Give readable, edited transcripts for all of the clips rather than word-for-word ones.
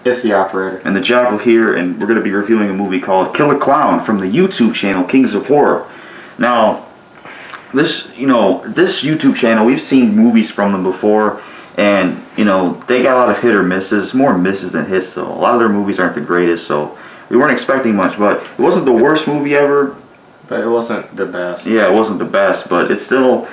It's the operator. And the Jackal here, and we're going to be reviewing a movie called Killer Clown from the YouTube channel Kings of Horror. Now, this YouTube channel, we've seen movies from them before, and they got a lot of hit or misses, more misses than hits. So a lot of their movies aren't the greatest, so we weren't expecting much. But it wasn't the worst movie ever. But it wasn't the best. Yeah, it wasn't the best, but it still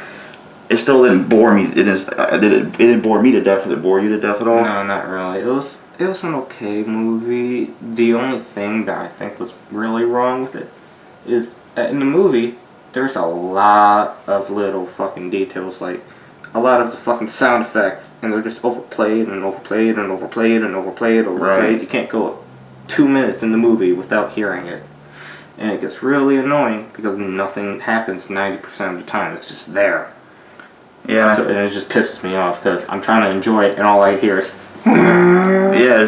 didn't bore me. It didn't bore me to death. Did it bore you to death at all? No, not really. It was an okay movie. The only thing that I think was really wrong with it is in the movie there's a lot of little fucking details, like a lot of the fucking sound effects, and they're just overplayed and overplayed and overplayed and overplayed. Right. You can't go 2 minutes in the movie without hearing it. And it gets really annoying because nothing happens 90% of the time. It's just there. Yeah. So, and it just pisses me off because I'm trying to enjoy it and all I hear is... Yeah,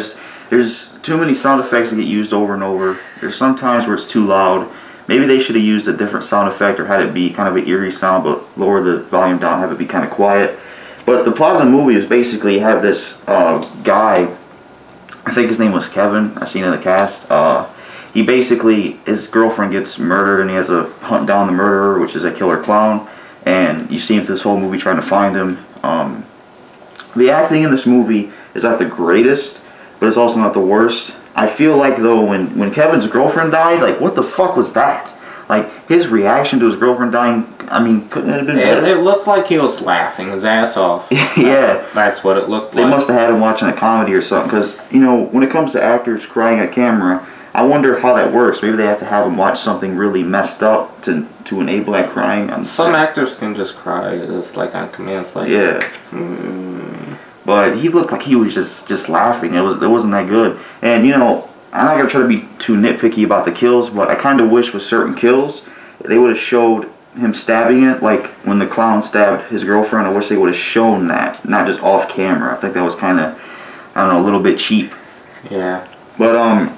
there's too many sound effects that get used over and over. There's some times where it's too loud. Maybe they should have used a different sound effect or had it be kind of an eerie sound, but lower the volume down, have it be kind of quiet. But the plot of the movie is basically you have this guy, I think his name was Kevin, I seen in the cast. He basically, his girlfriend gets murdered and he has to hunt down the murderer, which is a killer clown. And you see him through this whole movie trying to find him. The acting in this movie is not the greatest, but it's also not the worst. I feel like, though, when Kevin's girlfriend died, like, what the fuck was that? Like, his reaction to his girlfriend dying, I mean, couldn't it have been better? It looked like he was laughing his ass off. Yeah. That's what it looked They like. must have had him watching a comedy or something, because, when it comes to actors crying at camera, I wonder how that works. Maybe they have to have him watch something really messed up to enable that crying. Some actors can just cry, just like on command. It's like, yeah. But he looked like he was just laughing. It wasn't that good. And I'm not gonna try to be too nitpicky about the kills, but I kind of wish with certain kills they would have showed him stabbing it, like when the clown stabbed his girlfriend. I wish they would have shown that, not just off camera. I think that was kind of, I don't know, a little bit cheap. Yeah. But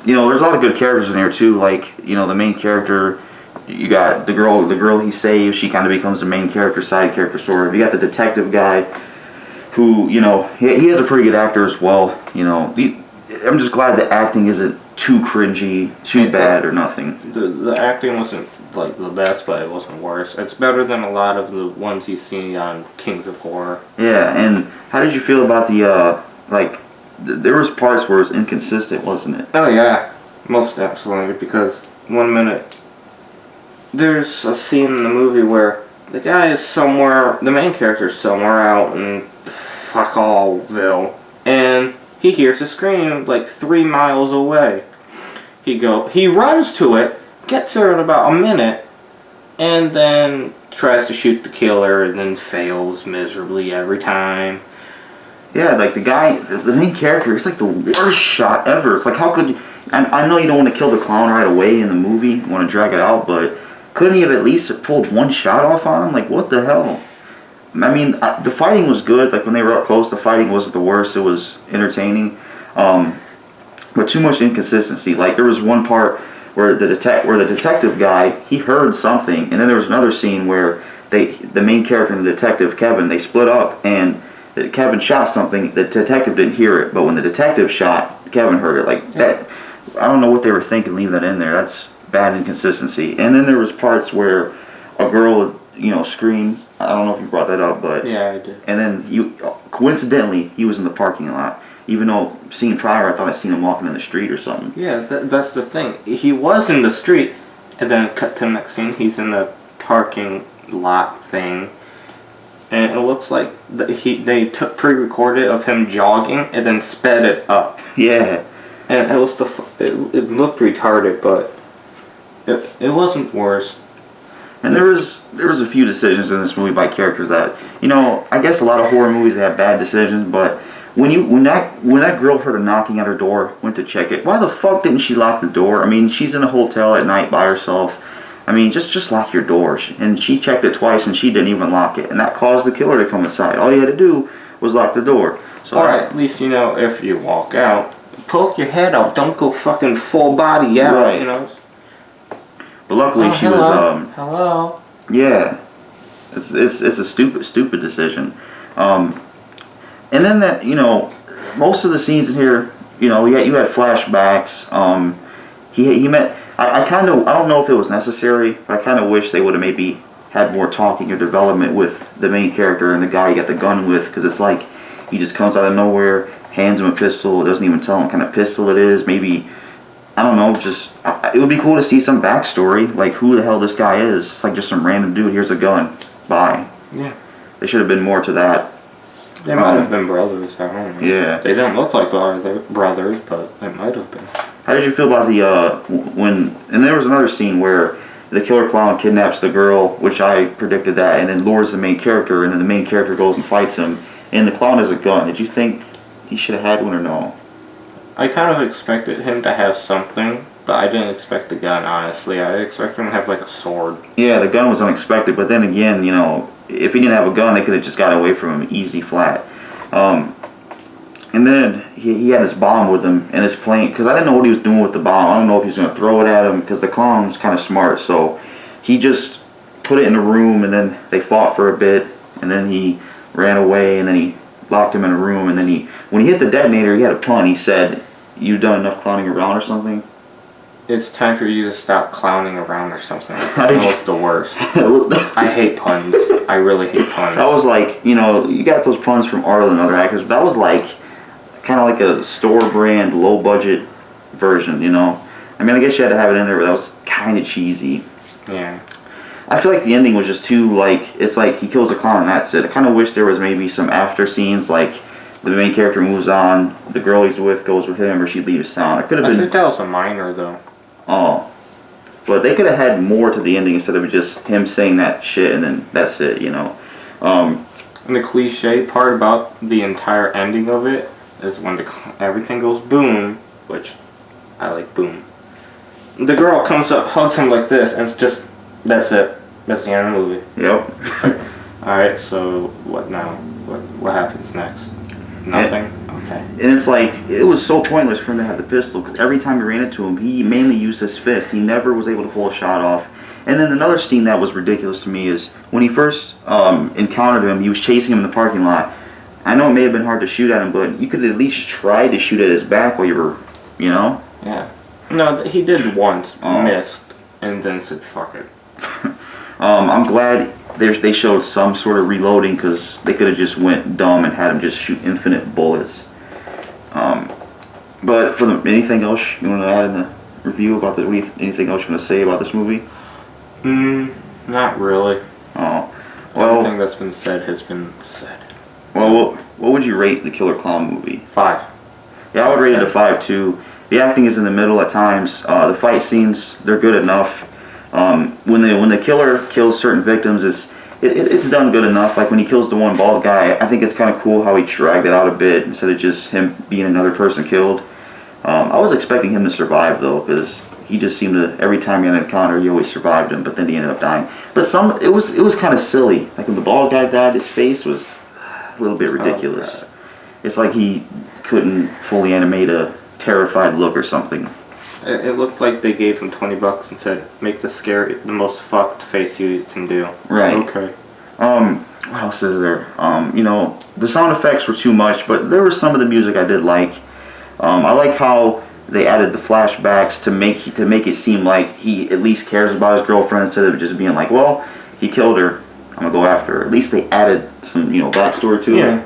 there's a lot of good characters in here too. Like the main character, you got the girl he saves. She kind of becomes the main character, side character sort of. You got the detective guy, who he has a pretty good actor as well. I'm just glad the acting isn't too cringy, too bad, or nothing. The acting wasn't like the best, but it wasn't worse. It's better than a lot of the ones you see on Kings of Horror. Yeah, and how did you feel about the there was parts where it was inconsistent, wasn't it? Oh yeah, most absolutely. Because 1 minute there's a scene in the movie where the guy is somewhere, the main character is somewhere out in fuck allville, and he hears a scream like 3 miles away. He runs to it, gets there in about a minute, and then tries to shoot the killer and then fails miserably every time. Yeah, like the main character, he's like the worst shot ever. It's like, how could you... I know you don't want to kill the clown right away in the movie, you want to drag it out, but couldn't he have at least pulled one shot off on him? Like, what the hell? I mean, the fighting was good. Like, when they were up close, the fighting wasn't the worst. It was entertaining. But too much inconsistency. Like, there was one part where the detective guy, he heard something, and then there was another scene where the main character and the detective, Kevin, they split up, and Kevin shot something. The detective didn't hear it, but when the detective shot, Kevin heard it. Like, that, I don't know what they were thinking leaving that in there. That's bad inconsistency. And then there was parts where a girl would, scream. I don't know if you brought that up, but... Yeah, I did. And then, coincidentally, he was in the parking lot. Even though, seen prior, I thought I'd seen him walking in the street or something. Yeah, that's the thing. He was in the street, and then cut to the next scene, he's in the parking lot thing. And it looks like they pre-recorded of him jogging and then sped it up. Yeah. And it looked retarded, but it wasn't worse. And there was a few decisions in this movie by characters that, I guess a lot of horror movies have bad decisions, but when that girl heard a knocking at her door, went to check it, why the fuck didn't she lock the door? I mean, she's in a hotel at night by herself. I mean, just lock your door. And she checked it twice and she didn't even lock it, and that caused the killer to come inside. All you had to do was lock the door. So, or at least, if you walk out, poke your head out. Don't go fucking full body out, right. But luckily she was hello. Yeah. It's a stupid decision. And then that, most of the scenes in here, you know, you had flashbacks. He met. I kind of, I don't know if it was necessary, but I kind of wish they would have maybe had more talking or development with the main character and the guy he got the gun with, because it's like he just comes out of nowhere, hands him a pistol, doesn't even tell him what kind of pistol it is. Maybe, I don't know, just it would be cool to see some backstory, like who the hell this guy is. It's like just some random dude. Here's a gun. Bye. Yeah. There should have been more to that. They might have been brothers. I don't know. Yeah. They didn't look like brothers, but they might have been. How did you feel about the when? And there was another scene where the killer clown kidnaps the girl, which I predicted that, and then lures the main character, and then the main character goes and fights him, and the clown has a gun. Did you think he should have had one or no? I kind of expected him to have something, but I didn't expect the gun, honestly. I expected him to have like a sword. Yeah, the gun was unexpected, but then again, you know, if he didn't have a gun, they could have just got away from him easy flat. And then he had his bomb with him in his plane, because I didn't know what he was doing with the bomb. I don't know if he was going to throw it at him, because the clown's kind of smart. So he just put it in the room, and then they fought for a bit, and then he ran away, and then he locked him in a room, and then when he hit the detonator, he had a pun. He said, "You've done enough clowning around," or something. It's time for you to stop clowning around or something. How did That was the worst. I hate puns. I really hate puns. That was like, you know, you got those puns from Arlen and other actors, but that was like kind of like a store brand, low budget version, you know. I mean, I guess you had to have it in there, but that was kind of cheesy. Yeah. I feel like the ending was just too, like, it's like he kills a clown and that's it. I kind of wish there was maybe some after scenes, like the main character moves on, the girl he's with goes with him, or she leaves town. It could have I been. think that was a minor, though. Oh. But they could have had more to the ending instead of just him saying that shit and then that's it, you know. And the cliche part about the entire ending of it is when everything goes boom, which I like boom. The girl comes up, hugs him like this, and it's just, that's it. That's the end of the movie. Yep. It's like, alright, so what now? What happens next? Nothing? Okay. And it's like, it was so pointless for him to have the pistol, because every time you ran into him, he mainly used his fist. He never was able to pull a shot off. And then another scene that was ridiculous to me is when he first encountered him, he was chasing him in the parking lot. I know it may have been hard to shoot at him, but you could at least try to shoot at his back while you were, you know? Yeah. No, he did once, missed, and then said, fuck it. I'm glad they showed some sort of reloading, because they could have just went dumb and had him just shoot infinite bullets. But for anything else you want to add in the review about anything else you want to say about this movie? Not really. Oh, well. Everything that's been said has been said. Well, what would you rate the Killer Clown movie? 5. Yeah, I would rate it a 5 too. The acting is in the middle at times. The fight scenes, they're good enough. When the killer kills certain victims, it's done good enough. Like when he kills the one bald guy, I think it's kind of cool how he dragged it out a bit instead of just him being another person killed. I was expecting him to survive though, because he just seemed to, every time he had an encounter, he always survived him, but then he ended up dying. But it was kind of silly. Like when the bald guy died, his face was a little bit ridiculous. Oh, it's like he couldn't fully animate a terrified look or something. It looked like they gave him $20 and said, make the most fucked face you can do. Right. Okay. What else is there? You know, the sound effects were too much, but there was some of the music I did like. I like how they added the flashbacks to make it seem like he at least cares about his girlfriend instead of just being like, well, he killed her, I'm gonna go after her. At least they added some, you know, backstory to it.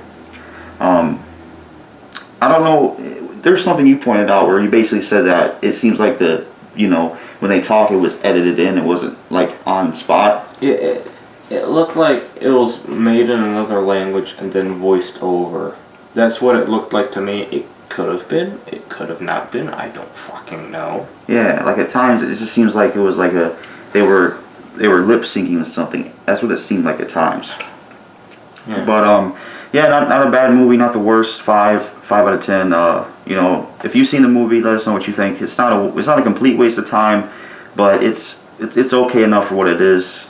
I don't know. There's something you pointed out where you basically said that it seems like when they talk, it was edited in. It wasn't like on spot. It looked like it was made in another language and then voiced over. That's what it looked like to me. It could have been. It could have not been. I don't fucking know. Yeah, like at times it just seems like it was like they were lip syncing to something. That's what it seemed like at times. Yeah. But yeah, not a bad movie, not the worst. 5 out of 10. You know, if you've seen the movie, let us know what you think. It's not a complete waste of time, but it's okay enough for what it is.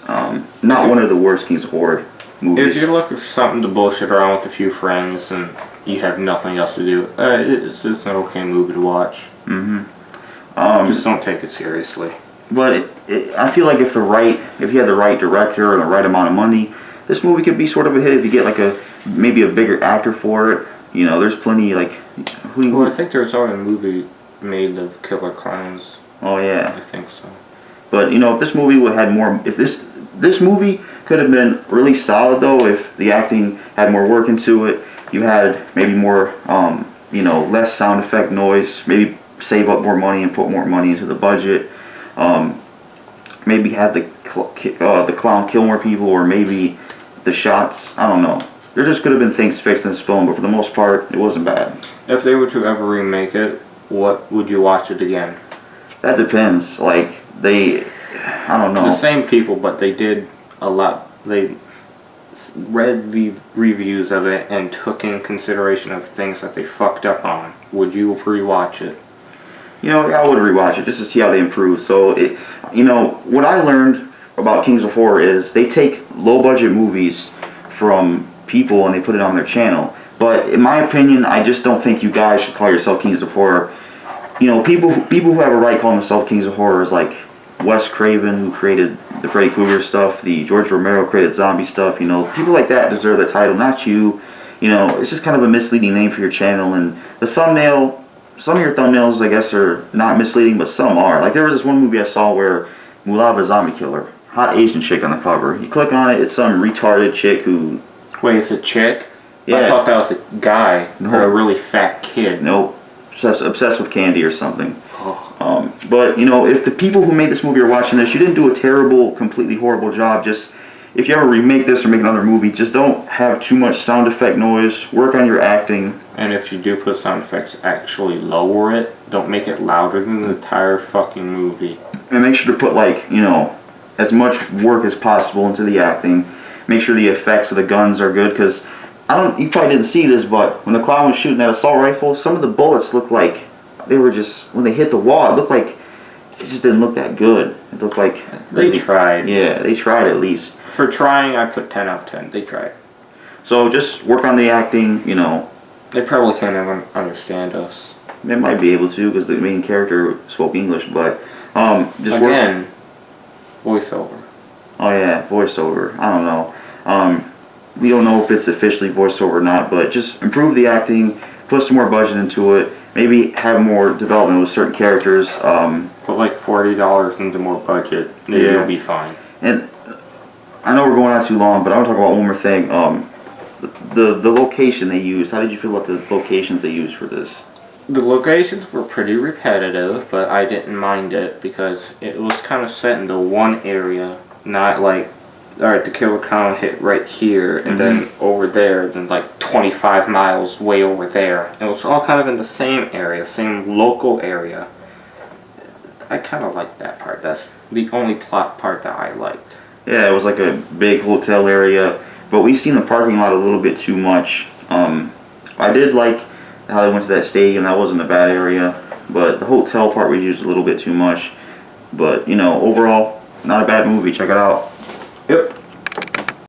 Not one of the worst Kings of Horror movies. If you're looking for something to bullshit around with a few friends and you have nothing else to do, it's an okay movie to watch. Just don't take it seriously. But I feel like if you had the right director and the right amount of money, this movie could be sort of a hit if you get like maybe a bigger actor for it. You know, there's plenty like Well, I think there's already a movie made of killer clowns. Oh yeah. I think so. But you know, if this movie would had more, if this movie could have been really solid though, if the acting had more work into it, you had maybe more, you know, less sound effect noise, maybe save up more money and put more money into the budget, maybe have the clown kill more people, or maybe the shots. I don't know. There just could have been things fixed in this film, but for the most part, it wasn't bad. If they were to ever remake it, what would you watch it again? That depends. Like I don't know. The same people, but they did a lot. They read reviews of it and took in consideration of things that they fucked up on. Would you rewatch it? You know, I would rewatch it just to see how they improve. So, you know, what I learned about Kings of Horror is they take low budget movies from people and they put it on their channel. But in my opinion, I just don't think you guys should call yourself Kings of Horror. You know, people who have a right calling themselves Kings of Horror is like Wes Craven, who created the Freddy Krueger stuff, the George Romero created zombie stuff. You know, people like that deserve the title, not you. You know, it's just kind of a misleading name for your channel. And the thumbnail, some of your thumbnails, I guess, are not misleading, but some are. Like, there was this one movie I saw where Mulava Zombie Killer, hot Asian chick on the cover. You click on it, it's some retarded chick who... Wait, it's a chick? Yeah. I thought that was a guy or a really fat kid. Nope. Obsessed with candy or something. Oh. But, you know, if the people who made this movie are watching this, you didn't do a terrible, completely horrible job. Just, if you ever remake this or make another movie, just don't have too much sound effect noise. Work on your acting. And if you do put sound effects, actually lower it. Don't make it louder than the entire fucking movie. And make sure to put, like, you know, as much work as possible into the acting. Make sure the effects of the guns are good, because you probably didn't see this, but when the clown was shooting that assault rifle, some of the bullets looked like they were just, when they hit the wall, it looked like it just didn't look that good. It looked like They tried. Yeah, they tried at least. For trying, I put 10 out of 10. They tried. So just work on the acting, you know. They probably can't even understand us. They might be able to because the main character spoke English, but just work. Again, voiceover. Oh yeah, voiceover. I don't know. We don't know if it's officially voiceover or not, but just improve the acting, put some more budget into it, maybe have more development with certain characters. Put like $40 into more budget, maybe Yeah. you'll be fine. And I know we're going on too long, but I want to talk about one more thing. The location they used. How did you feel about the locations they used for this? The locations were pretty repetitive, but I didn't mind it because it was kind of set into one area, not like, alright, the killer clown hit right here, and then over there, then like 25 miles way over there. It was all kind of in the same area, same local area. I kind of liked that part. That's the only plot part that I liked. Yeah, it was like a big hotel area, but we've seen the parking lot a little bit too much. I did like how they went to that stadium. That wasn't a bad area, but the hotel part was used a little bit too much. But, you know, overall, not a bad movie. Check it out. Yep.